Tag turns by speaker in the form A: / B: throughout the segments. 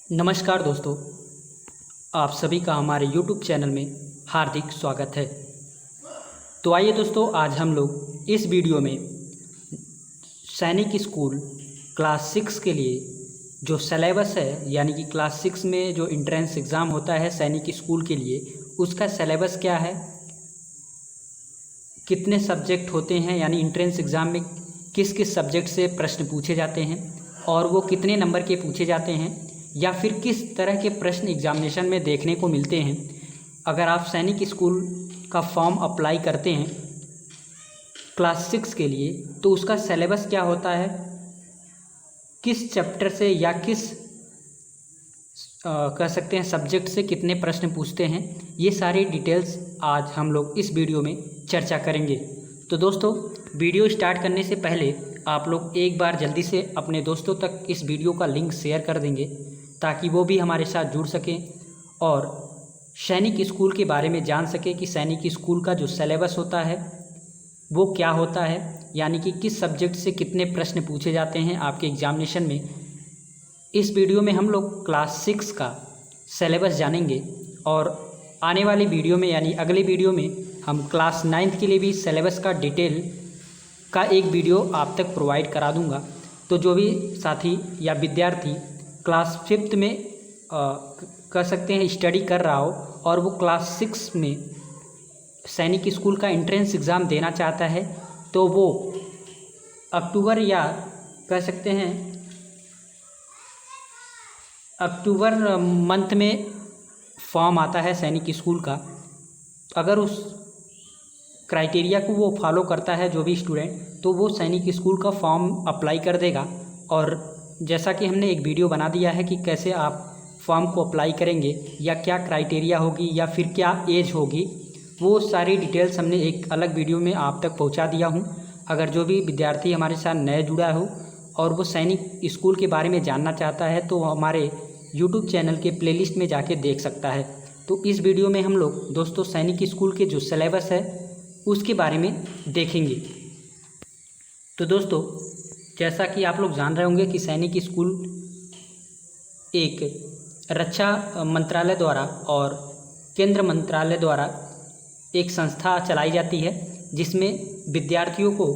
A: नमस्कार दोस्तों, आप सभी का हमारे YouTube चैनल में हार्दिक स्वागत है। तो आइए दोस्तों, आज हम लोग इस वीडियो में सैनिक स्कूल क्लास 6 के लिए जो सिलेबस है, यानी कि क्लास 6 में जो एंट्रेंस एग्ज़ाम होता है सैनिक स्कूल के लिए, उसका सिलेबस क्या है, कितने सब्जेक्ट होते हैं, यानी एंट्रेंस एग्ज़ाम में किस किस सब्जेक्ट से प्रश्न पूछे जाते हैं और वो कितने नंबर के पूछे जाते हैं, या फिर किस तरह के प्रश्न एग्जामिनेशन में देखने को मिलते हैं। अगर आप सैनिक स्कूल का फॉर्म अप्लाई करते हैं क्लास 6 के लिए, तो उसका सिलेबस क्या होता है, किस चैप्टर से या किस कह सकते हैं सब्जेक्ट से कितने प्रश्न पूछते हैं, ये सारी डिटेल्स आज हम लोग इस वीडियो में चर्चा करेंगे। तो दोस्तों, वीडियो स्टार्ट करने से पहले आप लोग एक बार जल्दी से अपने दोस्तों तक इस वीडियो का लिंक शेयर कर देंगे ताकि वो भी हमारे साथ जुड़ सकें और सैनिक स्कूल के बारे में जान सके कि सैनिक स्कूल का जो सिलेबस होता है वो क्या होता है, यानी कि किस सब्जेक्ट से कितने प्रश्न पूछे जाते हैं आपके एग्जामिनेशन में। इस वीडियो में हम लोग क्लास 6 का सिलेबस जानेंगे और आने वाली वीडियो में, यानी अगले वीडियो में, हम क्लास 9 के लिए भी सिलेबस का डिटेल का एक वीडियो आप तक प्रोवाइड करा दूंगा। तो जो भी साथी या विद्यार्थी क्लास 5 में कह सकते हैं स्टडी कर रहा हो और वो क्लास 6 में सैनिक स्कूल का एंट्रेंस एग्ज़ाम देना चाहता है, तो वो अक्टूबर या कह सकते हैं अक्टूबर मंथ में फॉर्म आता है सैनिक स्कूल का। अगर उस क्राइटेरिया को वो फॉलो करता है जो भी स्टूडेंट, तो वो सैनिक स्कूल का फॉर्म अप्लाई कर देगा। और जैसा कि हमने एक वीडियो बना दिया है कि कैसे आप फॉर्म को अप्लाई करेंगे या क्या क्राइटेरिया होगी या फिर क्या एज होगी, वो सारी डिटेल्स हमने एक अलग वीडियो में आप तक पहुंचा दिया हूं। अगर जो भी विद्यार्थी हमारे साथ नए जुड़ा हो और वो सैनिक स्कूल के बारे में जानना चाहता है, तो हमारे यूट्यूब चैनल के प्लेलिस्ट में जाके देख सकता है। तो इस वीडियो में हम लोग दोस्तों सैनिक स्कूल के जो सिलेबस है उसके बारे में देखेंगे। तो दोस्तों, जैसा कि आप लोग जान रहे होंगे कि सैनिक स्कूल एक रक्षा मंत्रालय द्वारा और केंद्र मंत्रालय द्वारा एक संस्था चलाई जाती है जिसमें विद्यार्थियों को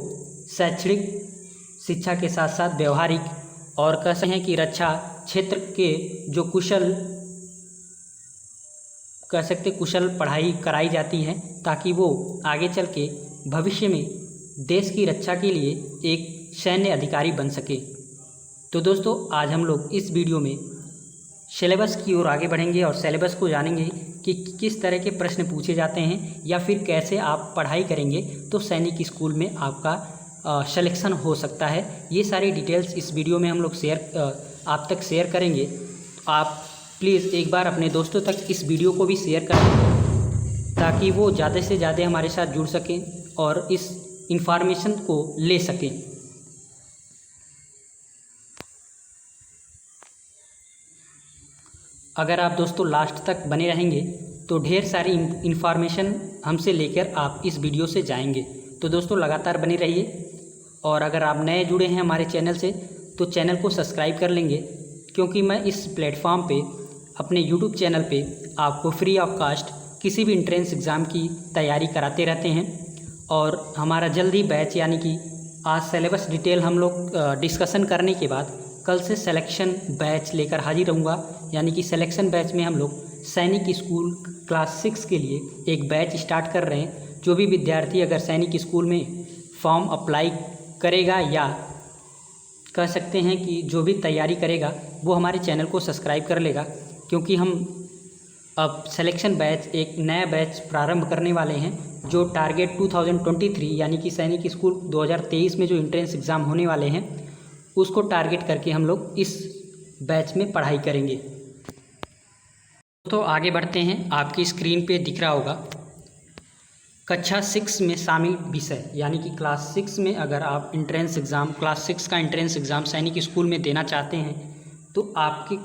A: शैक्षणिक शिक्षा के साथ साथ व्यवहारिक और कह सकते हैं कि रक्षा क्षेत्र के जो कुशल पढ़ाई कराई जाती है ताकि वो आगे चल के भविष्य में देश की रक्षा के लिए एक सैन्य अधिकारी बन सके। तो दोस्तों, आज हम लोग इस वीडियो में सिलेबस की ओर आगे बढ़ेंगे और सिलेबस को जानेंगे कि किस तरह के प्रश्न पूछे जाते हैं या फिर कैसे आप पढ़ाई करेंगे तो सैनिक स्कूल में आपका सिलेक्शन हो सकता है। ये सारी डिटेल्स इस वीडियो में हम लोग आप तक शेयर करेंगे। आप प्लीज़ एक बार अपने दोस्तों तक इस वीडियो को भी शेयर करें ताकि वो ज़्यादा से ज़्यादा हमारे साथ जुड़ सकें और इस इंफॉर्मेशन को ले सकें। अगर आप दोस्तों लास्ट तक बने रहेंगे तो ढेर सारी इंफॉर्मेशन हमसे लेकर आप इस वीडियो से जाएंगे। तो दोस्तों, लगातार बने रहिए और अगर आप नए जुड़े हैं हमारे चैनल से तो चैनल को सब्सक्राइब कर लेंगे, क्योंकि मैं इस प्लेटफॉर्म पे अपने यूट्यूब चैनल पे आपको फ्री ऑफ कास्ट किसी भी एंट्रेंस एग्ज़ाम की तैयारी कराते रहते हैं। और हमारा जल्दी बैच, यानी कि आज सिलेबस डिटेल हम लोग डिस्कशन करने के बाद कल से सिलेक्शन बैच लेकर हाजिर रहूँगा। यानी कि सिलेक्शन बैच में हम लोग सैनिक स्कूल क्लास 6 के लिए एक बैच स्टार्ट कर रहे हैं। जो भी विद्यार्थी अगर सैनिक स्कूल में फॉर्म अप्लाई करेगा या कह सकते हैं कि जो भी तैयारी करेगा वो हमारे चैनल को सब्सक्राइब कर लेगा, क्योंकि हम अब सिलेक्शन बैच, एक नया बैच प्रारंभ करने वाले हैं जो टारगेट 2023 यानी कि सैनिक स्कूल 2023 में जो एंट्रेंस एग्ज़ाम होने वाले हैं उसको टारगेट करके हम लोग इस बैच में पढ़ाई करेंगे। तो आगे बढ़ते हैं। आपकी स्क्रीन पे दिख रहा होगा कक्षा 6 में शामिल विषय, यानी कि क्लास 6 में अगर आप एंट्रेंस एग्ज़ाम क्लास 6 का एंट्रेंस एग्ज़ाम सैनिक स्कूल में देना चाहते हैं तो आपके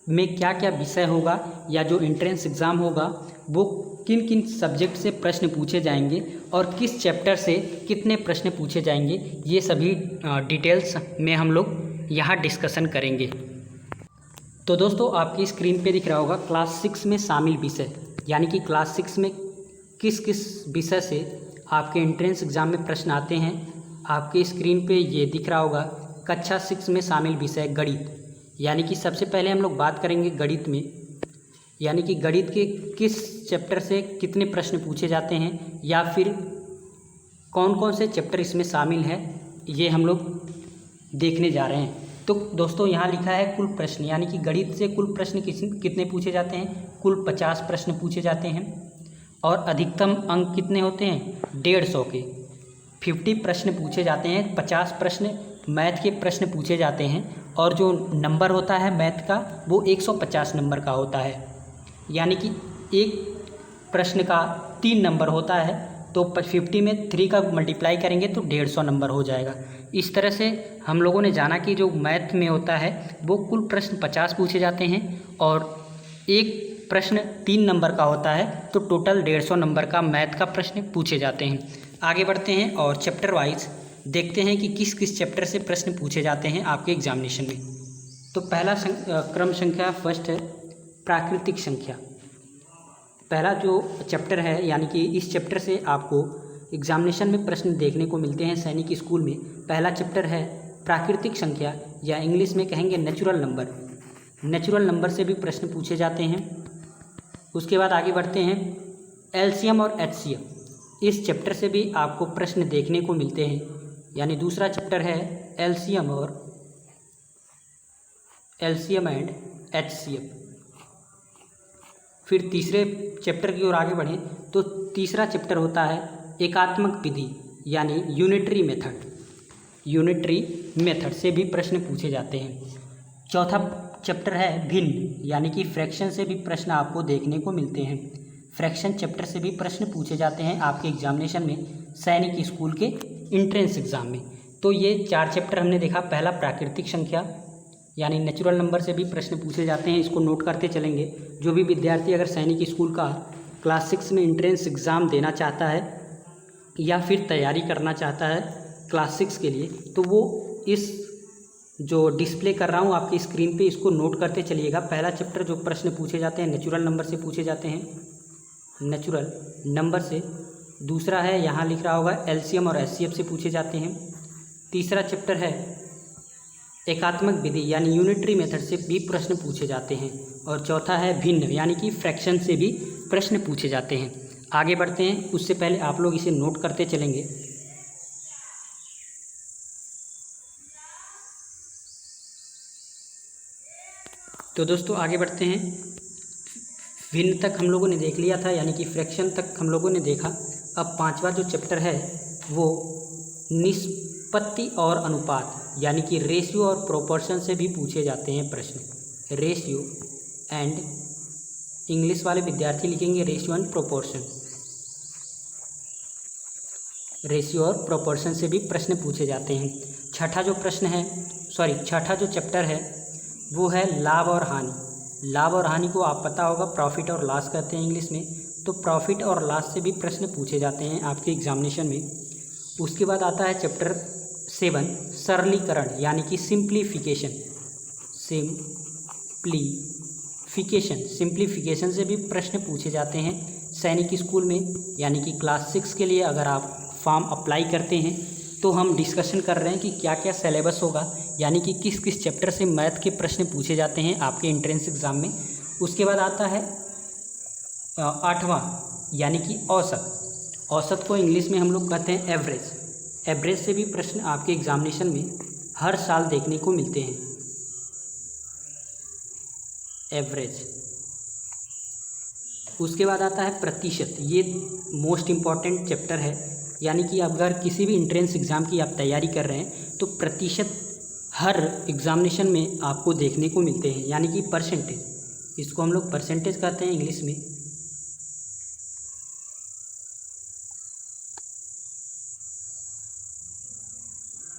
A: में क्या क्या विषय होगा या जो एंट्रेंस एग्ज़ाम होगा वो किन किन सब्जेक्ट से प्रश्न पूछे जाएंगे और किस चैप्टर से कितने प्रश्न पूछे जाएंगे, ये सभी डिटेल्स में हम लोग यहाँ डिस्कशन करेंगे। तो दोस्तों आपकी स्क्रीन पे दिख रहा होगा क्लास 6 में शामिल विषय, यानी कि क्लास 6 में किस किस विषय से आपके एंट्रेंस एग्ज़ाम में प्रश्न आते हैं। आपकी स्क्रीन पे ये दिख रहा होगा कक्षा 6 में शामिल विषय गणित, यानी कि सबसे पहले हम लोग बात करेंगे गणित में, यानी कि गणित के किस चैप्टर से कितने प्रश्न पूछे जाते हैं या फिर कौन कौन से चैप्टर इसमें शामिल है, ये हम लोग देखने जा रहे हैं। तो दोस्तों यहाँ लिखा है कुल प्रश्न, यानी कि गणित से कुल प्रश्न कितने पूछे जाते हैं, कुल 50 प्रश्न पूछे जाते हैं और अधिकतम अंक कितने होते हैं, 150 के 50 प्रश्न पूछे जाते हैं। 50 प्रश्न मैथ के प्रश्न पूछे जाते हैं और जो नंबर होता है मैथ का वो 150 नंबर का होता है, यानी कि एक प्रश्न का 3 नंबर होता है, तो 50 में 3 का मल्टीप्लाई करेंगे तो 150 नंबर हो जाएगा। इस तरह से हम लोगों ने जाना कि जो मैथ में होता है वो कुल प्रश्न 50 पूछे जाते हैं और एक प्रश्न 3 नंबर का होता है, तो टोटल 150 नंबर का मैथ का प्रश्न पूछे जाते हैं। आगे बढ़ते हैं और चैप्टर वाइज देखते हैं कि किस किस चैप्टर से प्रश्न पूछे जाते हैं आपके एग्जामिनेशन में। तो पहला क्रम संख्या फर्स्ट है प्राकृतिक संख्या। पहला जो चैप्टर है, यानी कि इस चैप्टर से आपको एग्जामिनेशन में प्रश्न देखने को मिलते हैं सैनिक स्कूल में। पहला चैप्टर है प्राकृतिक संख्या, या इंग्लिश में कहेंगे नेचुरल नंबर। नेचुरल नंबर से भी प्रश्न पूछे जाते हैं। उसके बाद आगे बढ़ते हैं एलसीएम और एचसीएम। इस चैप्टर से भी आपको प्रश्न देखने को मिलते हैं, यानी दूसरा चैप्टर है एलसीएम एंड एचसीएम। फिर तीसरे चैप्टर की ओर आगे बढ़ें तो तीसरा चैप्टर होता है एकात्मक विधि, यानी यूनिटरी मेथड। यूनिटरी मेथड से भी प्रश्न पूछे जाते हैं। चौथा चैप्टर है भिन्न, यानी कि फ्रैक्शन से भी प्रश्न आपको देखने को मिलते हैं। फ्रैक्शन चैप्टर से भी प्रश्न पूछे जाते हैं आपके एग्जामिनेशन में सैनिक स्कूल के एंट्रेंस एग्ज़ाम में। तो ये 4 चैप्टर हमने देखा। पहला प्राकृतिक संख्या, यानी नेचुरल नंबर से भी प्रश्न पूछे जाते हैं, इसको नोट करते चलेंगे। जो भी विद्यार्थी अगर सैनिक स्कूल का क्लास 6 में एंट्रेंस एग्ज़ाम देना चाहता है या फिर तैयारी करना चाहता है क्लास 6 के लिए, तो वो इस जो डिस्प्ले कर रहा हूँ आपकी स्क्रीन पे, इसको नोट करते चलिएगा। पहला चैप्टर जो प्रश्न पूछे जाते हैं नेचुरल नंबर से पूछे जाते हैं, नेचुरल नंबर से। दूसरा है, यहाँ लिख रहा होगा एलसीएम और एचसीएफ से पूछे जाते हैं। तीसरा चैप्टर है एकात्मक विधि, यानी यूनिटरी मेथड से भी प्रश्न पूछे जाते हैं। और चौथा है भिन्न, यानी कि फ्रैक्शन से भी प्रश्न पूछे जाते हैं। आगे बढ़ते हैं, उससे पहले आप लोग इसे नोट करते चलेंगे। तो दोस्तों आगे बढ़ते हैं। भिन्न तक हम लोगों ने देख लिया था, यानी कि फ्रैक्शन तक हम लोगों ने देखा। अब 5वां जो चैप्टर है वो निष्पत्ति और अनुपात, यानी कि रेशियो और प्रोपोर्शन से भी पूछे जाते हैं प्रश्न। रेशियो एंड, इंग्लिश वाले विद्यार्थी लिखेंगे रेशियो एंड प्रोपोर्शन। रेशियो और प्रोपोर्शन से भी प्रश्न पूछे जाते हैं। छठा जो चैप्टर है वो है लाभ और हानि। लाभ और हानि को आप पता होगा प्रॉफिट और लॉस कहते हैं इंग्लिश में। तो प्रॉफिट और लॉस से भी प्रश्न पूछे जाते हैं आपके एग्जामिनेशन में। उसके बाद आता है चैप्टर 7 सरलीकरण, यानी कि सिंप्लीफिकेशन। सिंप्लीफिकेशन से भी प्रश्न पूछे जाते हैं सैनिक स्कूल में, यानी कि क्लास 6 के लिए अगर आप फॉर्म अप्लाई करते हैं तो हम डिस्कशन कर रहे हैं कि क्या क्या सिलेबस होगा, यानी कि किस किस चैप्टर से मैथ के प्रश्न पूछे जाते हैं आपके एंट्रेंस एग्ज़ाम में। उसके बाद आता है 8वां, यानी कि औसत। औसत को इंग्लिश में हम लोग कहते हैं एवरेज। एवरेज से भी प्रश्न आपके एग्जामिनेशन में हर साल देखने को मिलते हैं। एवरेज। उसके बाद आता है प्रतिशत। ये मोस्ट इम्पॉर्टेंट चैप्टर है, यानी कि अगर किसी भी एंट्रेंस एग्ज़ाम की आप तैयारी कर रहे हैं तो प्रतिशत हर एग्जामिनेशन में आपको देखने को मिलते हैं, यानी कि परसेंटेज। इसको हम लोग परसेंटेज कहते हैं इंग्लिश में।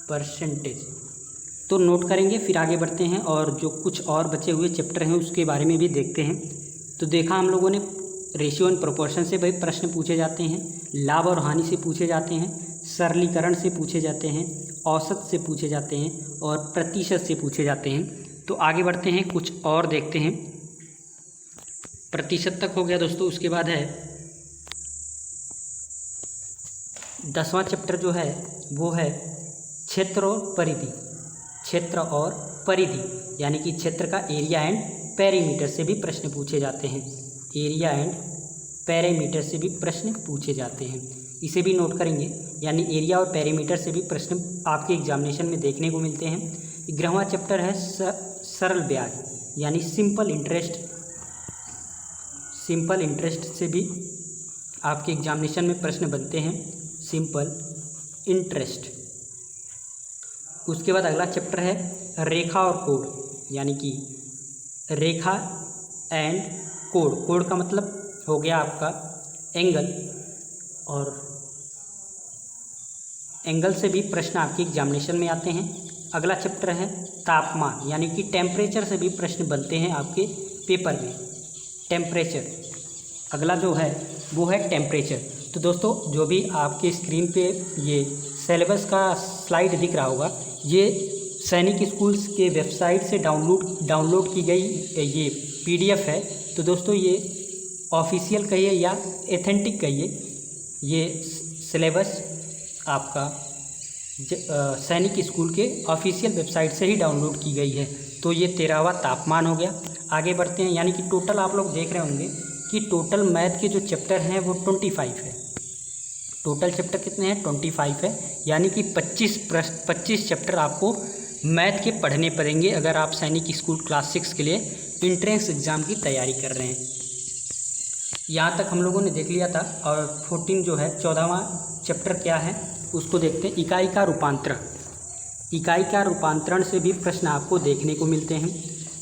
A: परसेंटेज तो नोट करेंगे, फिर आगे बढ़ते हैं और जो कुछ और बचे हुए चैप्टर हैं उसके बारे में भी देखते हैं। तो देखा हम लोगों ने रेशियो एंड प्रोपोर्शन से भाई प्रश्न पूछे जाते हैं, लाभ और हानि से पूछे जाते हैं, सरलीकरण से पूछे जाते हैं, औसत से पूछे जाते हैं और प्रतिशत से पूछे जाते हैं। तो तो आगे बढ़ते हैं, कुछ और देखते हैं। प्रतिशत तक हो गया दोस्तों। उसके बाद है 10वां चैप्टर जो है वो है क्षेत्र और परिधि। क्षेत्र और परिधि यानी कि क्षेत्र का एरिया एंड पेरीमीटर से भी प्रश्न पूछे जाते हैं। एरिया एंड पेरीमीटर से भी प्रश्न पूछे जाते हैं, इसे भी नोट करेंगे। यानी एरिया और पेरीमीटर से भी प्रश्न आपके एग्जामिनेशन में देखने को मिलते हैं। 11वां चैप्टर है सरल ब्याज यानी सिंपल इंटरेस्ट। सिंपल इंटरेस्ट से भी आपके एग्जामिनेशन में प्रश्न बनते हैं, सिंपल इंटरेस्ट। उसके बाद अगला चैप्टर है रेखा और कोण यानी कि रेखा एंड कोण। कोण का मतलब हो गया आपका एंगल, और एंगल से भी प्रश्न आपके एग्जामिनेशन में आते हैं। अगला चैप्टर है तापमान यानी कि टेम्परेचर से भी प्रश्न बनते हैं आपके पेपर में। टेम्परेचर अगला जो है वो है टेम्परेचर। तो दोस्तों जो भी आपके स्क्रीन पे ये सिलेबस का स्लाइड दिख रहा होगा, ये सैनिक स्कूल्स के वेबसाइट से डाउनलोड की गई ये PDF है। तो दोस्तों ये ऑफिशियल कहिए या एथेंटिक कहिए, ये सिलेबस आपका सैनिक स्कूल के ऑफिशियल वेबसाइट से ही डाउनलोड की गई है। तो ये 13वां तापमान हो गया। आगे बढ़ते हैं, यानी कि टोटल आप लोग देख रहे होंगे कि टोटल मैथ के जो चैप्टर हैं वो 25 है। टोटल चैप्टर कितने हैं? 25 है, यानी कि 25 चैप्टर आपको मैथ के पढ़ने पड़ेंगे अगर आप सैनिक स्कूल क्लास 6 के लिए इंट्रेंस एग्ज़ाम की तैयारी कर रहे हैं। यहाँ तक हम लोगों ने देख लिया था। और 14 जो है 14वां चैप्टर क्या है उसको देखते हैं। इकाई का रूपांतरण। इकाई का रूपांतरण से भी प्रश्न आपको देखने को मिलते हैं।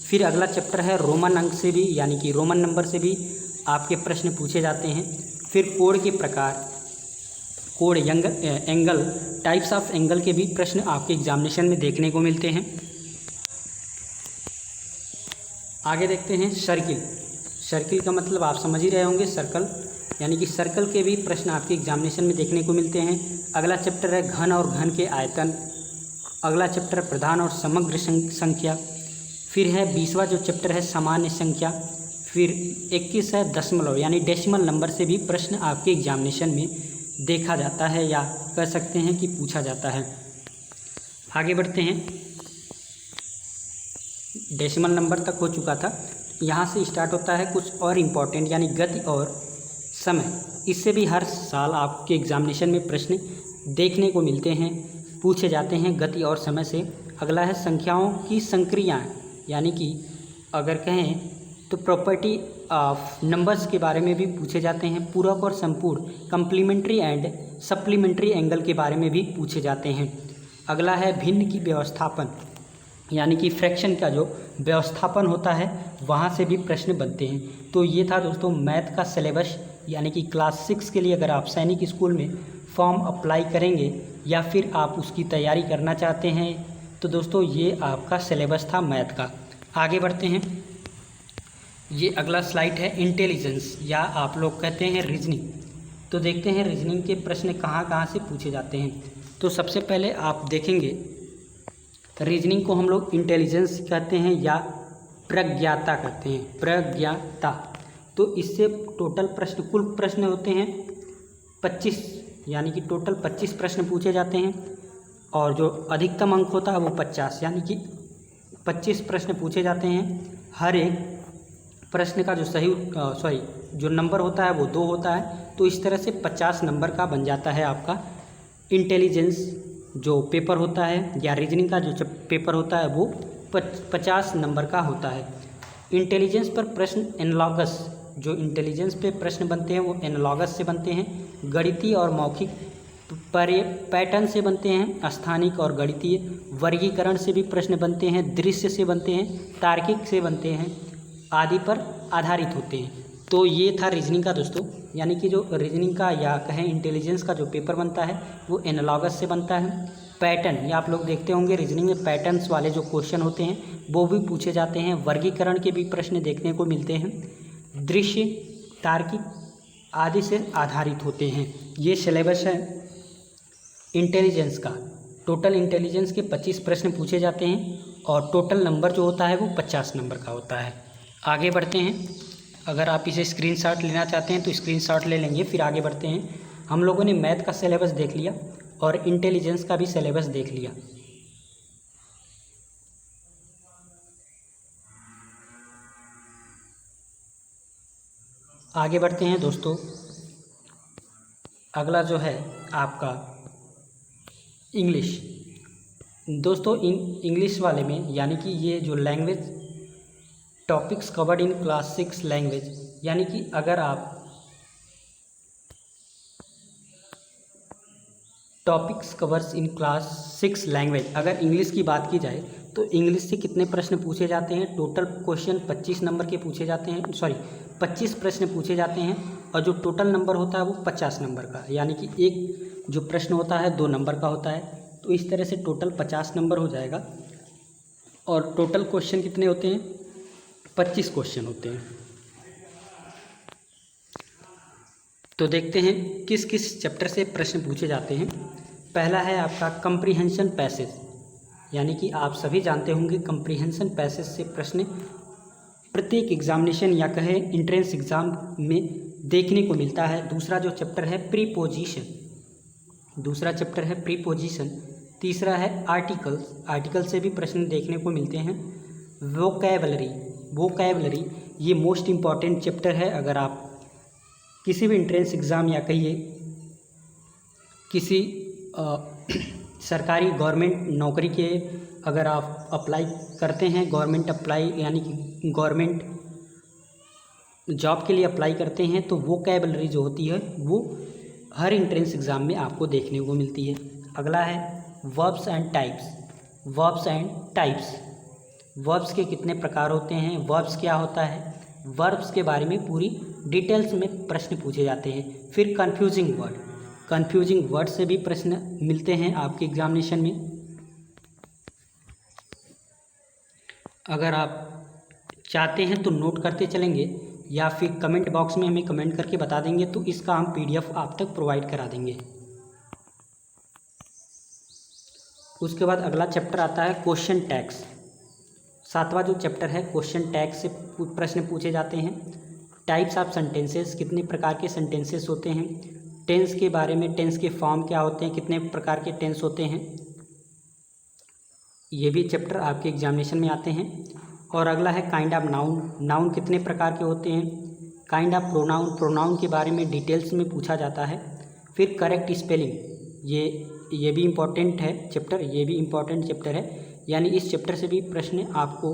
A: फिर अगला चैप्टर है रोमन अंक से भी यानी कि रोमन नंबर से भी आपके प्रश्न पूछे जाते हैं। फिर कोण के प्रकार, कोण एंगल, टाइप्स ऑफ एंगल के भी प्रश्न आपके एग्जामिनेशन में देखने को मिलते हैं। आगे देखते हैं सर्किल। सर्किल का मतलब आप समझ ही रहे होंगे, सर्कल, यानी कि सर्कल के भी प्रश्न आपके एग्जामिनेशन में देखने को मिलते हैं। अगला चैप्टर है घन और घन के आयतन। अगला चैप्टर प्रधान और समग्र संख्या। फिर है 20वां जो चैप्टर है सामान्य संख्या। फिर 21 है दशमलव यानी डेसिमल नंबर से भी प्रश्न आपके एग्जामिनेशन में देखा जाता है या कह सकते हैं कि पूछा जाता है। आगे बढ़ते हैं, डेसिमल नंबर तक हो चुका था। यहाँ से स्टार्ट होता है कुछ और इम्पॉर्टेंट यानी गति और समय। इससे भी हर साल आपके एग्जामिनेशन में प्रश्न देखने को मिलते हैं, पूछे जाते हैं गति और समय से। अगला है संख्याओं की संक्रियाएं, यानी कि अगर कहें तो प्रॉपर्टी ऑफ नंबर्स के बारे में भी पूछे जाते हैं। पूरक और संपूर्ण, कम्प्लीमेंट्री एंड सप्लीमेंट्री एंगल के बारे में भी पूछे जाते हैं। अगला है भिन्न की व्यवस्थापन, यानी कि फ्रैक्शन का जो व्यवस्थापन होता है वहाँ से भी प्रश्न बनते हैं। तो ये था दोस्तों मैथ का सिलेबस, यानी कि क्लास 6 के लिए अगर आप सैनिक स्कूल में फॉर्म अप्लाई करेंगे या फिर आप उसकी तैयारी करना चाहते हैं तो दोस्तों ये आपका सिलेबस था मैथ का। आगे बढ़ते हैं, ये अगला स्लाइड है इंटेलिजेंस या आप लोग कहते हैं रीजनिंग। तो देखते हैं रीजनिंग के प्रश्न कहाँ कहाँ से पूछे जाते हैं। तो सबसे पहले आप देखेंगे रीजनिंग को हम लोग इंटेलिजेंस कहते हैं या प्रज्ञाता कहते हैं, प्रज्ञाता। तो इससे टोटल प्रश्न, कुल प्रश्न होते हैं 25, यानी कि टोटल 25 प्रश्न पूछे जाते हैं और जो अधिकतम अंक होता है वो 50, यानी कि 25 प्रश्न पूछे जाते हैं। हर एक प्रश्न का जो नंबर होता है वो 2 होता है। तो इस तरह से 50 नंबर का बन जाता है आपका इंटेलिजेंस जो पेपर होता है या रीजनिंग का जो पेपर होता है वो 50 नंबर का होता है। इंटेलिजेंस पर प्रश्न एनालॉगस, जो इंटेलिजेंस पे प्रश्न बनते हैं वो एनालॉगस से बनते हैं। गणितीय और मौखिक पैटर्न से बनते हैं। स्थानिक और गणितीय वर्गीकरण से भी प्रश्न बनते हैं। दृश्य से बनते हैं, तार्किक से बनते हैं, आदि पर आधारित होते हैं। तो ये था रीजनिंग का दोस्तों, यानी कि जो रीजनिंग का या कहें इंटेलिजेंस का जो पेपर बनता है वो एनालॉगस से बनता है। पैटर्न, या आप लोग देखते होंगे रीजनिंग में पैटर्न्स वाले जो क्वेश्चन होते हैं वो भी पूछे जाते हैं। वर्गीकरण के भी प्रश्न देखने को मिलते हैं। दृश्य, तार्किक आदि से आधारित होते हैं। ये सिलेबस है इंटेलिजेंस का। टोटल इंटेलिजेंस के 25 प्रश्न पूछे जाते हैं और टोटल नंबर जो होता है वो 50 नंबर का होता है। आगे बढ़ते हैं। अगर आप इसे स्क्रीनशॉट लेना चाहते हैं तो स्क्रीनशॉट ले लेंगे। फिर आगे बढ़ते हैं। हम लोगों ने मैथ का सिलेबस देख लिया और इंटेलिजेंस का भी सिलेबस देख लिया। आगे बढ़ते हैं दोस्तों। अगला जो है आपका इंग्लिश। दोस्तों इंग्लिश वाले में यानी कि ये जो language topics covered in class 6 language, यानी कि अगर आप topics covers in class 6 language, अगर इंग्लिश की बात की जाए तो इंग्लिश से कितने प्रश्न पूछे जाते हैं? टोटल क्वेश्चन 25 नंबर के पूछे जाते हैं, 25 प्रश्न पूछे जाते हैं और जो टोटल नंबर होता है वो 50 नंबर का, यानी कि एक जो प्रश्न होता है 2 नंबर का होता है। तो इस तरह से टोटल 50 नंबर हो जाएगा और टोटल क्वेश्चन कितने होते हैं? 25 क्वेश्चन होते हैं। तो देखते हैं किस किस चैप्टर से प्रश्न पूछे जाते हैं। पहला है आपका कंप्रीहेंशन पैसेज, यानी कि आप सभी जानते होंगे कंप्रीहेंशन पैसेज से प्रश्न प्रत्येक एग्जामिनेशन या कहे इंट्रेंस एग्ज़ाम में देखने को मिलता है। दूसरा जो चैप्टर है प्रीपोजिशन, तीसरा है आर्टिकल से भी प्रश्न देखने को मिलते हैं। वोकैबलरी ये मोस्ट इम्पॉर्टेंट चैप्टर है। अगर आप किसी भी इंट्रेंस एग्ज़ाम या कहिए किसी सरकारी गवर्नमेंट नौकरी के अगर आप अप्लाई करते हैं, गवर्नमेंट अप्लाई यानी कि गवर्नमेंट जॉब के लिए अप्लाई करते हैं, तो वोकैबलरी जो होती है वो हर इंट्रेंस एग्ज़ाम में आपको देखने को मिलती है। अगला है वर्ब्स एंड टाइप्स। वर्ब्स के कितने प्रकार होते हैं, वर्ब्स क्या होता है, वर्ब्स के बारे में पूरी डिटेल्स में प्रश्न पूछे जाते हैं। फिर कन्फ्यूजिंग वर्ड से भी प्रश्न मिलते हैं आपके एग्जामिनेशन में। अगर आप चाहते हैं तो नोट करते चलेंगे या फिर कमेंट बॉक्स में हमें कमेंट करके बता देंगे तो इसका हम PDF आप तक प्रोवाइड करा देंगे। उसके बाद अगला चैप्टर आता है क्वेश्चन टैग्स। 7वां जो चैप्टर है क्वेश्चन टैग से प्रश्न पूछे जाते हैं। टाइप्स ऑफ सेंटेंसेस, कितने प्रकार के सेंटेंसेस होते हैं। टेंस के बारे में, टेंस के फॉर्म क्या होते हैं, कितने प्रकार के टेंस होते हैं, ये भी चैप्टर आपके एग्जामिनेशन में आते हैं। और अगला है काइंड ऑफ नाउन कितने प्रकार के होते हैं। काइंड ऑफ प्रोनाउन के बारे में डिटेल्स में पूछा जाता है। फिर करेक्ट स्पेलिंग, ये भी इम्पोर्टेंट चैप्टर है, यानी इस चैप्टर से भी प्रश्न आपको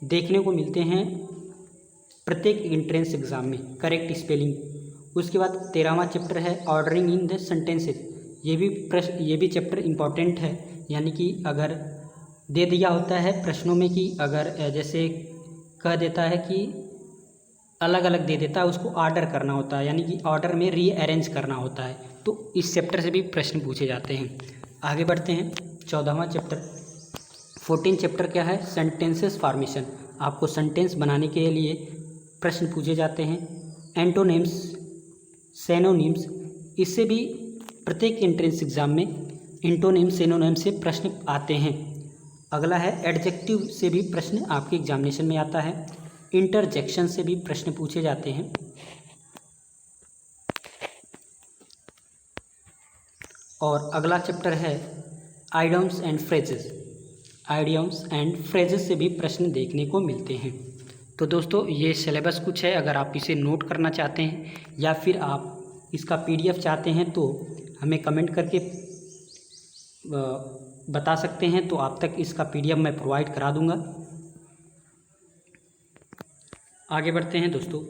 A: देखने को मिलते हैं प्रत्येक इंट्रेंस एग्ज़ाम में, करेक्ट स्पेलिंग। उसके बाद 13वां चैप्टर है ऑर्डरिंग इन द सेंटेंसेस। ये भी चैप्टर इम्पॉर्टेंट है, यानी कि अगर दे दिया होता है प्रश्नों में कि अगर जैसे कह देता है कि अलग अलग दे देता है, उसको ऑर्डर करना होता है, यानी कि ऑर्डर में रीअरेंज करना होता है, तो इस चैप्टर से भी प्रश्न पूछे जाते हैं। आगे बढ़ते हैं 14वां चैप्टर। 14 चैप्टर क्या है, सेंटेंसेस फॉर्मेशन। आपको सेंटेंस बनाने के लिए प्रश्न पूछे जाते हैं। एंटोनिम्स, सिनोनिम्स, इससे भी प्रत्येक एंट्रेंस एग्जाम में एंटोनिम सिनोनिम से प्रश्न आते हैं। अगला है एडजेक्टिव से भी प्रश्न आपके एग्जामिनेशन में आता है। इंटरजेक्शन से भी प्रश्न पूछे जाते हैं। और अगला चैप्टर है आइडियम्स एंड फ्रेजेस से भी प्रश्न देखने को मिलते हैं। तो दोस्तों ये सिलेबस कुछ है, अगर आप इसे नोट करना चाहते हैं या फिर आप इसका PDF चाहते हैं तो हमें कमेंट करके बता सकते हैं, तो आप तक इसका PDF मैं प्रोवाइड करा दूंगा। आगे बढ़ते हैं दोस्तों।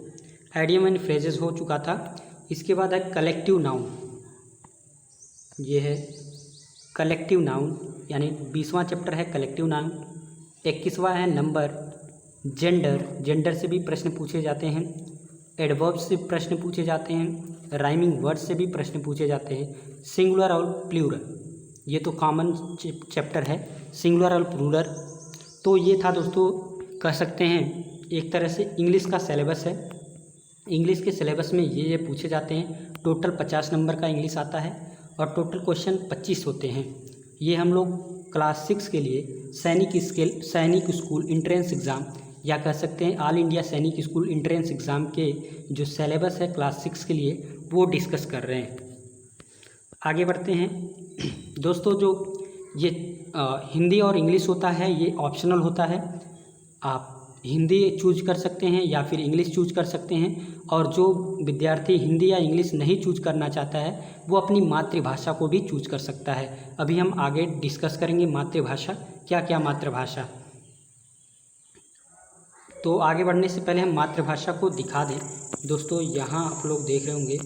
A: आइडियम एंड फ्रेजेस हो चुका था। इसके बाद है कलेक्टिव नाउन। ये है कलेक्टिव नाउन, यानी 20वां चैप्टर है कलेक्टिव नाउन। 21वां है नंबर। जेंडर से भी प्रश्न पूछे जाते हैं। एडवर्ब से प्रश्न पूछे जाते हैं। राइमिंग वर्ड से भी प्रश्न पूछे जाते हैं। सिंगुलर और प्लूरल, ये तो कॉमन चैप्टर है, सिंगुलर और प्लूरल। तो ये था दोस्तों, कह सकते हैं एक तरह से इंग्लिश का सिलेबस है। इंग्लिश के सिलेबस में ये पूछे जाते हैं। टोटल 50 नंबर का इंग्लिश आता है और टोटल क्वेश्चन 25 होते हैं। ये हम लोग क्लास 6 के लिए सैनिक स्कूल एंट्रेंस एग्ज़ाम या कह सकते हैं ऑल इंडिया सैनिक स्कूल एंट्रेंस एग्ज़ाम के जो सिलेबस है क्लास 6 के लिए वो डिस्कस कर रहे हैं। आगे बढ़ते हैं दोस्तों। जो ये हिंदी और इंग्लिश होता है ये ऑप्शनल होता है। आप हिंदी चूज कर सकते हैं या फिर इंग्लिश चूज कर सकते हैं, और जो विद्यार्थी हिंदी या इंग्लिश नहीं चूज करना चाहता है वो अपनी मातृभाषा को भी चूज कर सकता है। अभी हम आगे डिस्कस करेंगे मातृभाषा, क्या क्या मातृभाषा। तो आगे बढ़ने से पहले हम मातृभाषा को दिखा दें दोस्तों। यहाँ आप लोग देख रहे होंगे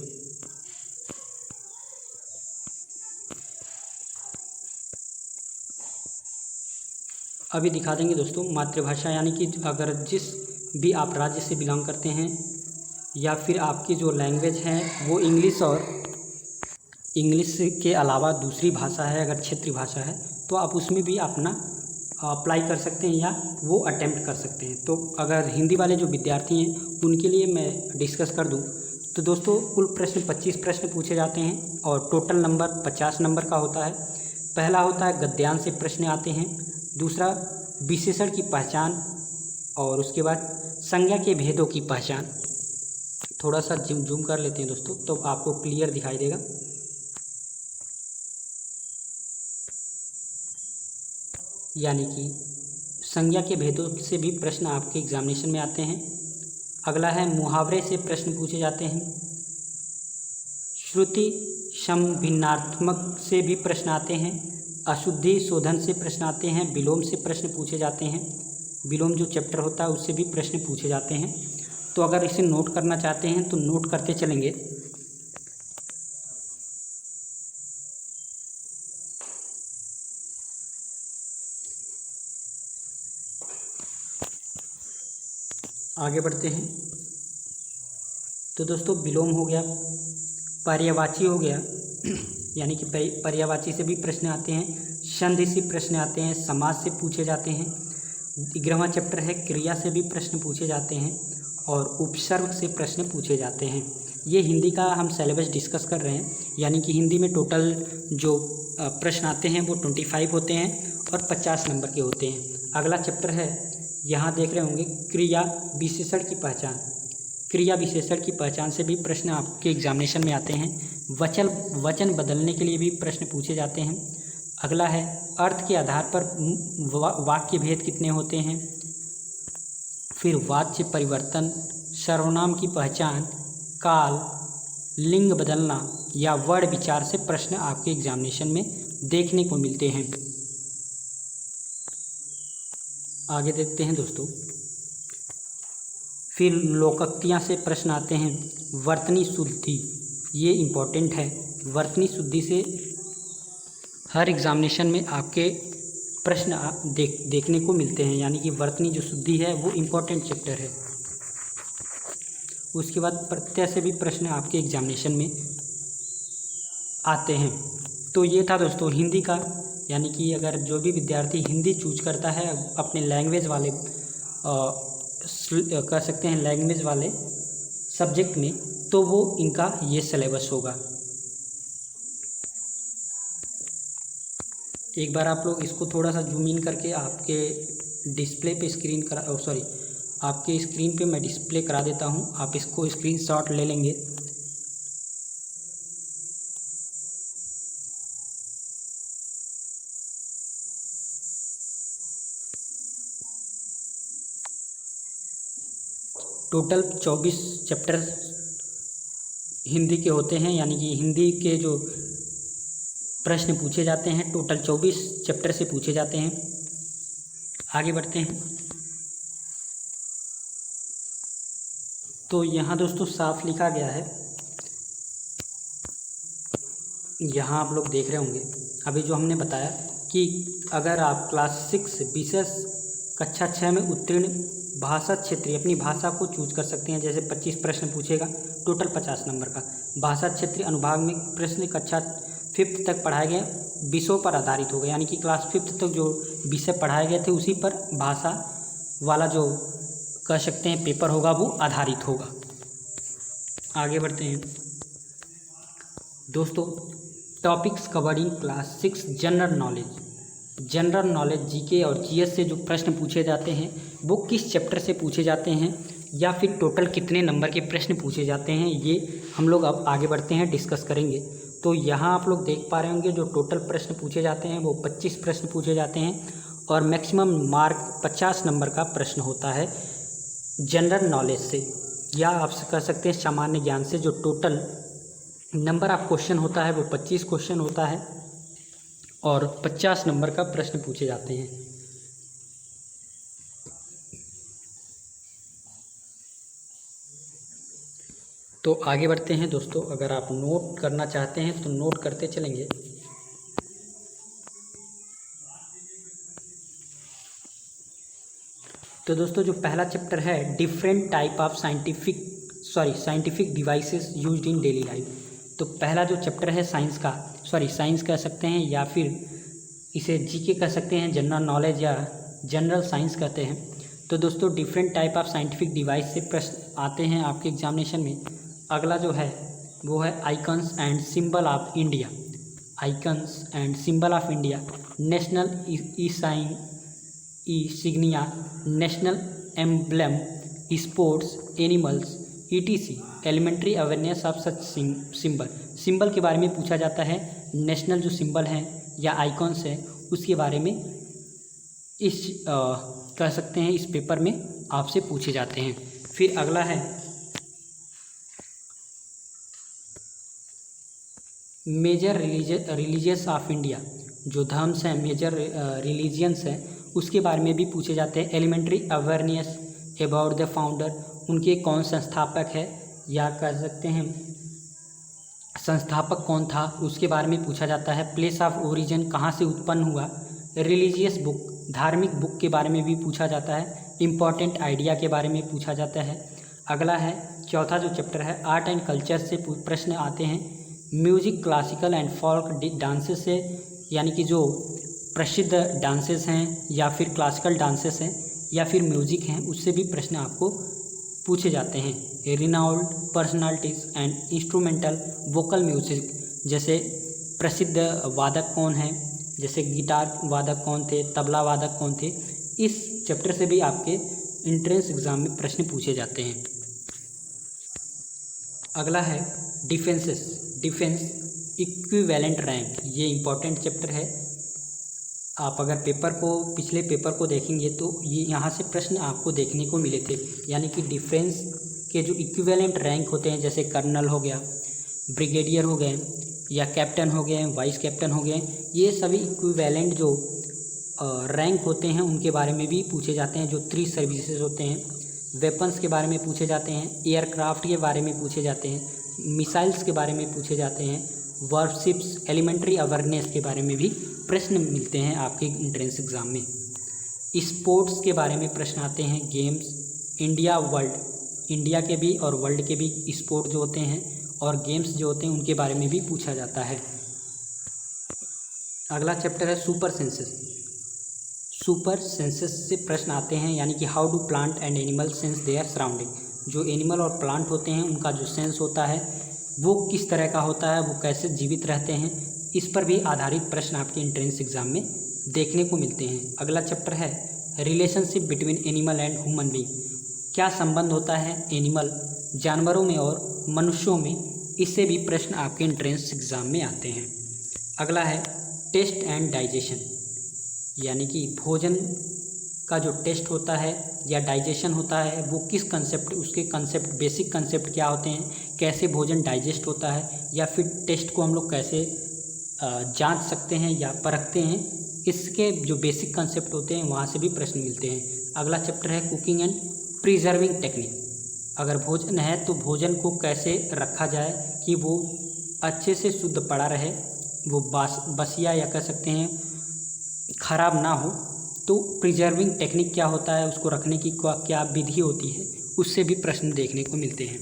A: अभी दिखा देंगे दोस्तों मातृभाषा, यानी कि अगर जिस भी आप राज्य से बिलोंग करते हैं या फिर आपकी जो लैंग्वेज है वो इंग्लिश और इंग्लिश के अलावा दूसरी भाषा है, अगर क्षेत्रीय भाषा है तो आप उसमें भी अपना अप्लाई कर सकते हैं या वो अटेम्प्ट कर सकते हैं। तो अगर हिंदी वाले जो विद्यार्थी हैं उनके लिए मैं डिस्कस कर दूं तो दोस्तों कुल प्रश्न 25 प्रश्न पूछे जाते हैं और टोटल नंबर 50 नंबर का होता है। पहला होता है गद्यांश से प्रश्न आते हैं, दूसरा विशेषण की पहचान, और उसके बाद संज्ञा के भेदों की पहचान। थोड़ा सा जूम कर लेते हैं दोस्तों तो आपको क्लियर दिखाई देगा। यानी कि संज्ञा के भेदों से भी प्रश्न आपके एग्जामिनेशन में आते हैं। अगला है मुहावरे से प्रश्न पूछे जाते हैं, श्रुति समभिन्नार्थक से भी प्रश्न आते हैं, अशुद्धि शोधन से प्रश्न आते हैं, विलोम से प्रश्न पूछे जाते हैं। विलोम जो चैप्टर होता है उससे भी प्रश्न पूछे जाते हैं। तो अगर इसे नोट करना चाहते हैं तो नोट करते चलेंगे। आगे बढ़ते हैं तो दोस्तों विलोम हो गया, पर्यायवाची हो गया यानी कि पर्यायवाची से भी प्रश्न आते हैं, संधि से प्रश्न आते हैं, समास से पूछे जाते हैं। 11वां चैप्टर है क्रिया से भी प्रश्न पूछे जाते हैं और उपसर्ग से प्रश्न पूछे जाते हैं। ये हिंदी का हम सिलेबस डिस्कस कर रहे हैं, यानी कि हिंदी में टोटल जो प्रश्न आते हैं वो 25 होते हैं और 50 नंबर के होते हैं। अगला चैप्टर है, यहाँ देख रहे होंगे क्रिया विशेषण की पहचान। क्रिया विशेषण की पहचान से भी प्रश्न आपके एग्जामिनेशन में आते हैं। वचन बदलने के लिए भी प्रश्न पूछे जाते हैं। अगला है अर्थ के आधार पर वाक्य भेद कितने होते हैं, फिर वाच्य परिवर्तन, सर्वनाम की पहचान, काल, लिंग बदलना या वर्ण विचार से प्रश्न आपके एग्जामिनेशन में देखने को मिलते हैं। आगे देखते हैं दोस्तों, फिर लोकोक्तियाँ से प्रश्न आते हैं। वर्तनी शुद्धि, ये इम्पोर्टेंट है। वर्तनी शुद्धि से हर एग्जामिनेशन में आपके प्रश्न देखने को मिलते हैं, यानी कि वर्तनी जो शुद्धि है वो इम्पोर्टेंट चैप्टर है। उसके बाद प्रत्यय से भी प्रश्न आपके एग्जामिनेशन में आते हैं। तो ये था दोस्तों हिंदी का, यानी कि अगर जो भी विद्यार्थी हिंदी चूज करता है अपने लैंग्वेज वाले कह सकते हैं लैंग्वेज वाले सब्जेक्ट में, तो वो इनका ये सिलेबस होगा। एक बार आप लोग इसको थोड़ा सा जूम इन करके आपके डिस्प्ले पे आपके स्क्रीन पे मैं डिस्प्ले करा देता हूँ। आप इसको स्क्रीनशॉट ले लेंगे। टोटल 24 चैप्टर हिंदी के होते हैं, यानी कि हिंदी के जो प्रश्न पूछे जाते हैं टोटल 24 चैप्टर से पूछे जाते हैं। आगे बढ़ते हैं तो यहाँ दोस्तों साफ लिखा गया है, यहाँ आप लोग देख रहे होंगे अभी जो हमने बताया कि अगर आप क्लास 6 विशेष कक्षा 6 में उत्तीर्ण भाषा क्षेत्रीय अपनी भाषा को चूज कर सकते हैं। जैसे 25 प्रश्न पूछेगा, टोटल 50 नंबर का। भाषा क्षेत्रीय अनुभाग में प्रश्न कक्षा 5th तक पढ़ाए गए विषयों पर आधारित होगा, यानी कि क्लास 5th तक जो विषय पढ़ाए गए थे उसी पर भाषा वाला जो कह सकते हैं पेपर होगा वो आधारित होगा। आगे बढ़ते हैं दोस्तों, topics covered in class 6 general knowledge. General knowledge GK और जीएस से जो प्रश्न पूछे जाते हैं वो किस चैप्टर से पूछे जाते हैं, या फिर टोटल कितने नंबर के प्रश्न पूछे जाते हैं, ये हम लोग अब आगे बढ़ते हैं डिस्कस करेंगे। तो यहाँ आप लोग देख पा रहे होंगे जो टोटल प्रश्न पूछे जाते हैं वो 25 प्रश्न पूछे जाते हैं और मैक्सिमम मार्क 50 नंबर का प्रश्न होता है जनरल नॉलेज से, या आप कह सकते हैं सामान्य ज्ञान से। जो टोटल नंबर ऑफ क्वेश्चन होता है वो 25 क्वेश्चन होता है और 50 नंबर का प्रश्न पूछे जाते हैं। तो आगे बढ़ते हैं दोस्तों। अगर आप नोट करना चाहते हैं तो नोट करते चलेंगे। तो दोस्तों जो पहला चैप्टर है different type of scientific devices used in daily life. तो पहला जो चैप्टर है साइंस कह सकते हैं या फिर इसे जीके कह सकते हैं, जनरल नॉलेज या जनरल साइंस कहते हैं। तो दोस्तों different type of scientific device से प्रश्न आते हैं आपके एग्जामिनेशन में। अगला जो है वो है icons and symbol of India. Icons and symbol of India, national insignia, national emblem, sports, animals, ETC, elementary awareness of such symbol के बारे में पूछा जाता है। नेशनल जो सिंबल हैं या आइकॉन्स हैं उसके बारे में कह सकते हैं इस पेपर में आपसे पूछे जाते हैं। फिर अगला है मेजर रिलीजियस ऑफ इंडिया। जो धर्म्स हैं, मेजर रिलीजियंस हैं, उसके बारे में भी पूछे जाते हैं। Elementary awareness about the founder, उनके कौन संस्थापक है या कह सकते हैं संस्थापक कौन था, उसके बारे में पूछा जाता है। प्लेस ऑफ ओरिजिन, कहाँ से उत्पन्न हुआ। रिलीजियस बुक, धार्मिक बुक के बारे में भी पूछा जाता है। इम्पॉर्टेंट आइडिया के बारे में पूछा जाता है। अगला है चौथा जो चैप्टर है आर्ट एंड कल्चर से प्रश्न आते हैं। Music, classical and folk dances से, यानी कि जो प्रसिद्ध डांसेस हैं या फिर क्लासिकल डांसेस हैं या फिर म्यूजिक हैं, उससे भी प्रश्न आपको पूछे जाते हैं। Renowned personalities and instrumental vocal music, जैसे प्रसिद्ध वादक कौन हैं, जैसे गिटार वादक कौन थे, तबला वादक कौन थे। इस चैप्टर से भी आपके एंट्रेंस एग्ज़ाम में प्रश्न पूछे जाते हैं। अगला है डिफेंस इक्विवेलेंट रैंक। ये इम्पॉर्टेंट चैप्टर है। आप अगर पिछले पेपर को देखेंगे तो ये यहाँ से प्रश्न आपको देखने को मिले थे, यानी कि डिफेंस के जो इक्विवेलेंट रैंक होते हैं, जैसे कर्नल हो गया, ब्रिगेडियर हो गए या कैप्टन हो गए, वाइस कैप्टन हो गए, ये सभी इक्विवेलेंट जो रैंक होते हैं उनके बारे में भी पूछे जाते हैं। जो 3 सर्विसेज होते हैं, वेपन्स के बारे में पूछे जाते हैं, एयरक्राफ्ट के बारे में पूछे जाते हैं, मिसाइल्स के बारे में पूछे जाते हैं, वारशिप्स, एलिमेंट्री अवेयरनेस के बारे में भी प्रश्न मिलते हैं आपके एंट्रेंस एग्ज़ाम में। स्पोर्ट्स के बारे में प्रश्न आते हैं। गेम्स, इंडिया के भी और वर्ल्ड के भी स्पोर्ट जो होते हैं और गेम्स जो होते हैं उनके बारे में भी पूछा जाता है। अगला चैप्टर है सुपर सेंसेस से प्रश्न आते हैं, यानी कि how do plant and animal sense their surrounding. जो एनिमल और प्लांट होते हैं उनका जो सेंस होता है वो किस तरह का होता है, वो कैसे जीवित रहते हैं, इस पर भी आधारित प्रश्न आपके एंट्रेंस एग्ज़ाम में देखने को मिलते हैं। अगला चैप्टर है relationship between animal and human being. क्या संबंध होता है एनिमल, जानवरों में और मनुष्यों में, इससे भी प्रश्न आपके एंट्रेंस एग्ज़ाम में आते हैं। अगला है टेस्ट एंड डाइजेशन, यानी कि भोजन का जो टेस्ट होता है या डाइजेशन होता है वो किस कंसेप्ट, उसके कंसेप्ट, बेसिक कंसेप्ट क्या होते हैं, कैसे भोजन डाइजेस्ट होता है, या फिर टेस्ट को हम लोग कैसे जांच सकते हैं या परखते हैं, इसके जो बेसिक कंसेप्ट होते हैं वहाँ से भी प्रश्न मिलते हैं। अगला चैप्टर है कुकिंग एंड प्रिजर्विंग टेक्निक। अगर भोजन है तो भोजन को कैसे रखा जाए कि वो अच्छे से शुद्ध पड़ा रहे, वो बसिया या कह सकते हैं खराब ना हो। तो प्रिजर्विंग टेक्निक क्या होता है, उसको रखने की क्या विधि होती है, उससे भी प्रश्न देखने को मिलते हैं।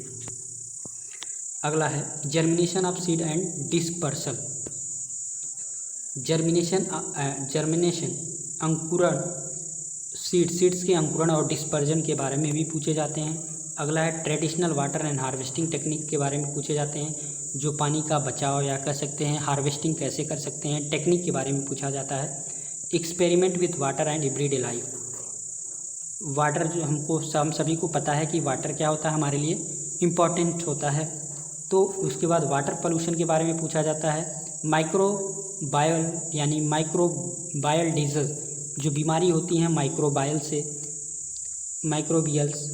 A: अगला है germination of seed and dispersal. Germination अंकुरण, सीड्स के अंकुरण और डिस्पर्जन के बारे में भी पूछे जाते हैं। अगला है traditional water and harvesting technique के बारे में पूछे जाते हैं, जो पानी का बचाव या कह सकते हैं हार्वेस्टिंग कैसे कर सकते हैं, टेक्निक के बारे में पूछा जाता है। Experiment with water and everyday life. Water जो हम सभी को पता है कि वाटर क्या होता है, हमारे लिए इम्पॉर्टेंट होता है। तो उसके बाद वाटर पोल्यूशन के बारे में पूछा जाता है। माइक्रोबायल यानी माइक्रोबायल डिजीज, जो बीमारी होती हैं माइक्रोबायल से, माइक्रोबियल्स,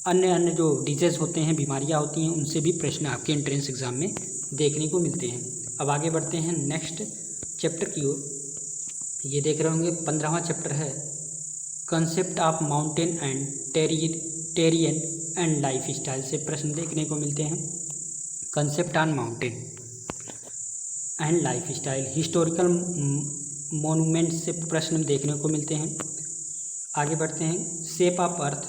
A: अन्य जो डिजीज़ होते हैं, बीमारियां होती हैं, उनसे भी प्रश्न आपके एंट्रेंस एग्ज़ाम में देखने को मिलते हैं। अब आगे बढ़ते हैं नेक्स्ट चैप्टर की ओर। ये देख रहे होंगे 15वां चैप्टर है concept of mountain and terrain and life style से प्रश्न देखने को मिलते हैं। Concept on mountain and life style, historical monument से प्रश्न देखने को मिलते हैं। आगे बढ़ते हैं शेप ऑफ अर्थ,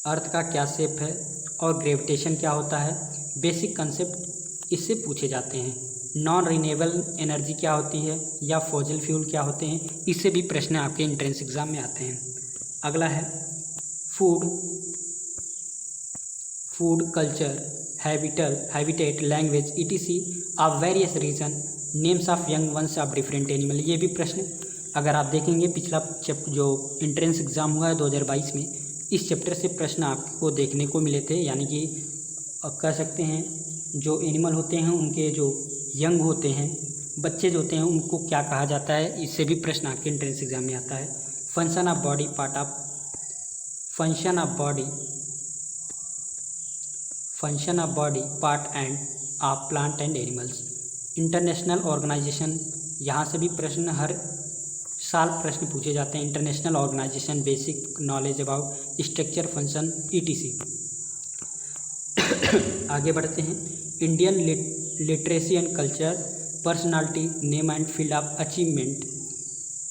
A: अर्थ का क्या शेप है और ग्रेविटेशन क्या होता है, बेसिक कंसेप्ट इससे पूछे जाते हैं। नॉन रिन्यूएबल एनर्जी क्या होती है या फॉसिल फ्यूल क्या होते हैं, इससे भी प्रश्न आपके एंट्रेंस एग्ज़ाम में आते हैं। अगला है food culture, habitat, language ETC of various region, names of young ones of different animal. ये भी प्रश्न अगर आप देखेंगे पिछला जो एंट्रेंस एग्ज़ाम हुआ है 2022 में, इस चैप्टर से प्रश्न आपको देखने को मिले थे। यानी कि कह सकते हैं जो एनिमल होते हैं उनके जो यंग होते हैं, बच्चे जो होते हैं, उनको क्या कहा जाता है, इससे भी प्रश्न आपके एंट्रेंस एग्ज़ाम में आता है। Function of body part and of plant and animals, international organisation, यहाँ से भी प्रश्न हर साल प्रश्न पूछे जाते हैं। International organisation, basic knowledge about structure, function ETC। आगे बढ़ते हैं Indian literacy and culture, personality, name and field of achievement.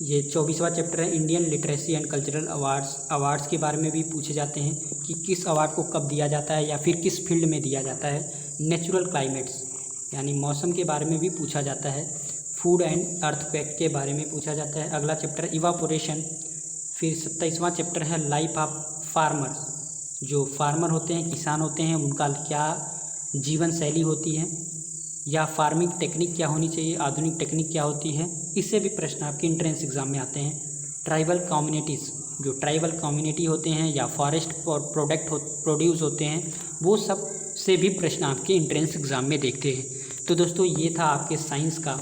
A: ये 24वां चैप्टर है। Indian literacy and cultural awards के बारे में भी पूछे जाते हैं कि किस अवार्ड को कब दिया जाता है या फिर किस फील्ड में दिया जाता है। नेचुरल क्लाइमेट्स यानी मौसम के बारे में भी पूछा जाता है। फूड एंड अर्थक्वेक के बारे में पूछा जाता है। अगला चैप्टर इवापोरेशन। फिर 27वां चैप्टर है लाइफ ऑफ फार्मर्स, जो फार्मर होते हैं, किसान होते हैं, उनका क्या जीवन शैली होती है या फार्मिंग टेक्निक क्या होनी चाहिए, आधुनिक टेक्निक क्या होती है, इससे भी प्रश्न आपके एंट्रेंस एग्ज़ाम में आते हैं। ट्राइबल कम्युनिटीज़, जो ट्राइबल कम्युनिटी होते हैं या फॉरेस्ट प्रोड्यूस होते हैं, वो सब से भी प्रश्न आपके एंट्रेंस एग्ज़ाम में देखते हैं। तो दोस्तों ये था आपके साइंस का,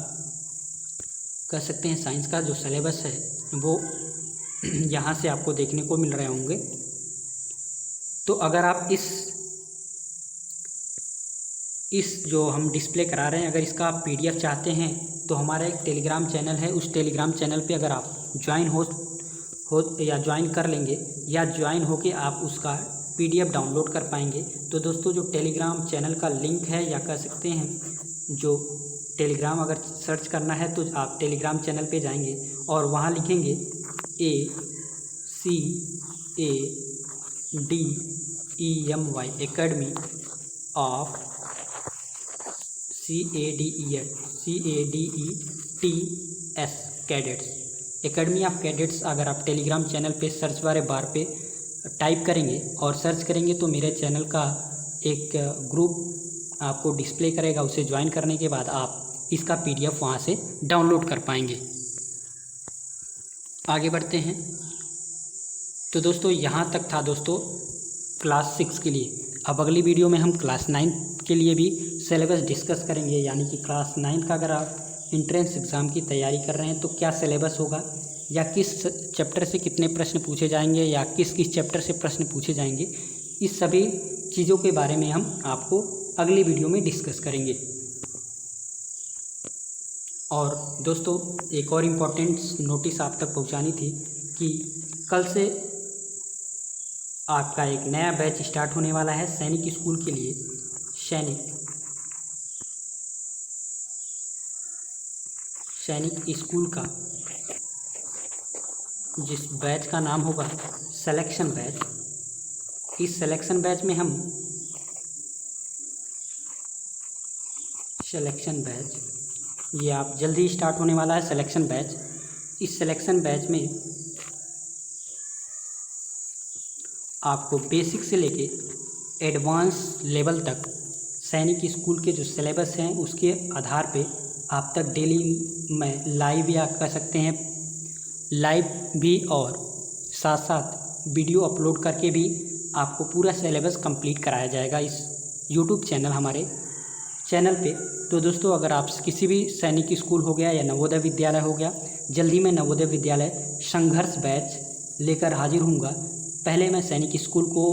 A: कह सकते हैं साइंस का जो सिलेबस है वो यहाँ से आपको देखने को मिल रहे होंगे। तो अगर आप इस जो हम डिस्प्ले करा रहे हैं, अगर इसका आप PDF चाहते हैं तो हमारा एक टेलीग्राम चैनल है, उस टेलीग्राम चैनल पे अगर आप ज्वाइन कर लेंगे या ज्वाइन होके आप उसका PDF डाउनलोड कर पाएंगे। तो दोस्तों जो टेलीग्राम चैनल का लिंक है, या कह सकते हैं जो टेलीग्राम अगर सर्च करना है तो आप टेलीग्राम चैनल पे जाएंगे और वहाँ लिखेंगे ACADEMY academy of CADETS cadets, academy of cadets. अगर आप टेलीग्राम चैनल पे सर्च बार पे टाइप करेंगे और सर्च करेंगे तो मेरे चैनल का एक ग्रुप आपको डिस्प्ले करेगा। उसे ज्वाइन करने के बाद आप इसका PDF वहाँ से डाउनलोड कर पाएंगे। आगे बढ़ते हैं। तो दोस्तों यहाँ तक था दोस्तों क्लास 6 के लिए। अब अगली वीडियो में हम क्लास 9 के लिए भी सिलेबस डिस्कस करेंगे। यानी कि क्लास 9 का अगर आप एंट्रेंस एग्ज़ाम की तैयारी कर रहे हैं तो क्या सिलेबस होगा, या किस चैप्टर से कितने प्रश्न पूछे जाएंगे, या किस किस चैप्टर से प्रश्न पूछे जाएंगे, इस सभी चीज़ों के बारे में हम आपको अगली वीडियो में डिस्कस करेंगे। और दोस्तों एक और इम्पॉर्टेंट नोटिस आप तक पहुंचानी थी कि कल से आपका एक नया बैच स्टार्ट होने वाला है सैनिक स्कूल के लिए। सैनिक स्कूल का जिस बैच का नाम होगा सिलेक्शन बैच, इस सिलेक्शन बैच में हम ये आप जल्दी स्टार्ट होने वाला है सिलेक्शन बैच। इस सिलेक्शन बैच में आपको बेसिक से लेके एडवांस लेवल तक सैनिक स्कूल के जो सिलेबस हैं उसके आधार पे आप तक डेली मैं लाइव या कह सकते हैं लाइव भी और साथ साथ वीडियो अपलोड करके भी आपको पूरा सिलेबस कंप्लीट कराया जाएगा इस यूट्यूब चैनल हमारे चैनल पे। तो दोस्तों अगर आप किसी भी सैनिक स्कूल हो गया या नवोदय विद्यालय हो गया, जल्दी मैं नवोदय विद्यालय संघर्ष बैच लेकर हाजिर हूँगा। पहले मैं सैनिक स्कूल को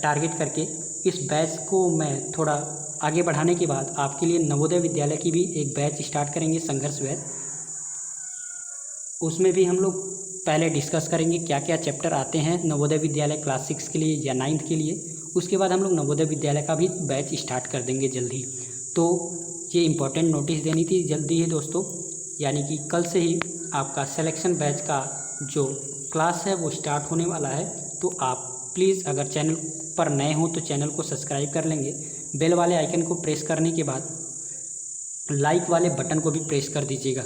A: टारगेट करके इस बैच को मैं थोड़ा आगे बढ़ाने के बाद आपके लिए नवोदय विद्यालय की भी एक बैच स्टार्ट करेंगे, संघर्ष बैच। उसमें भी हम लोग पहले डिस्कस करेंगे क्या क्या चैप्टर आते हैं नवोदय विद्यालय क्लास 6 के लिए या 9th के लिए। उसके बाद हम लोग नवोदय विद्यालय का भी बैच स्टार्ट कर देंगे जल्दी। तो ये इम्पोर्टेंट नोटिस देनी थी, जल्दी है दोस्तों, यानी कि कल से ही आपका सिलेक्शन बैच का जो क्लास है वो स्टार्ट होने वाला है। तो आप प्लीज़ अगर चैनल पर नए हो तो चैनल को सब्सक्राइब कर लेंगे, बेल वाले आइकन को प्रेस करने के बाद लाइक वाले बटन को भी प्रेस कर दीजिएगा।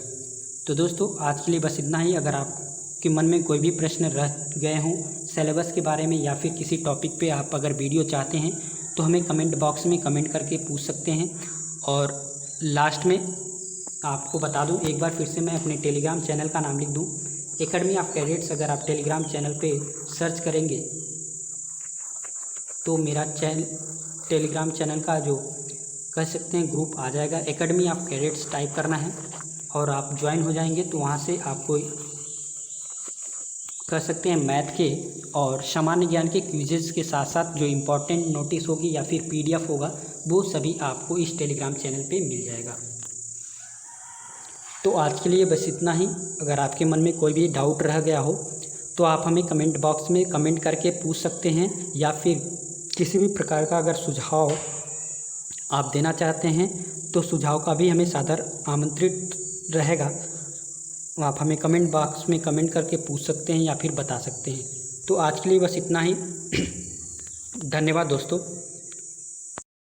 A: तो दोस्तों आज के लिए बस इतना ही। अगर आपके मन में कोई भी प्रश्न रह गए हों सिलेबस के बारे में या फिर किसी टॉपिक पे आप अगर वीडियो चाहते हैं तो हमें कमेंट बॉक्स में कमेंट करके पूछ सकते हैं। और लास्ट में आपको बता दूं एक बार फिर से, मैं अपने टेलीग्राम चैनल का नाम लिख दूं, एकेडमी ऑफ कैडेट्स। अगर आप टेलीग्राम चैनल पे सर्च करेंगे तो मेरा टेलीग्राम चैनल का जो कह सकते हैं ग्रुप आ जाएगा, एकेडमी ऑफ कैडेट्स टाइप करना है और आप ज्वाइन हो जाएंगे। तो वहाँ से आपको कह सकते हैं मैथ के और सामान्य ज्ञान के क्विजेज़ के साथ साथ जो इम्पोर्टेंट नोटिस होगी या फिर PDF होगा वो सभी आपको इस टेलीग्राम चैनल पे मिल जाएगा। तो आज के लिए बस इतना ही। अगर आपके मन में कोई भी डाउट रह गया हो तो आप हमें कमेंट बॉक्स में कमेंट करके पूछ सकते हैं, या फिर किसी भी प्रकार का अगर सुझाव आप देना चाहते हैं तो सुझाव का भी हमें सादर आमंत्रित रहेगा। आप हमें कमेंट बॉक्स में कमेंट करके पूछ सकते हैं या फिर बता सकते हैं। तो आज के लिए बस इतना ही। धन्यवाद दोस्तों।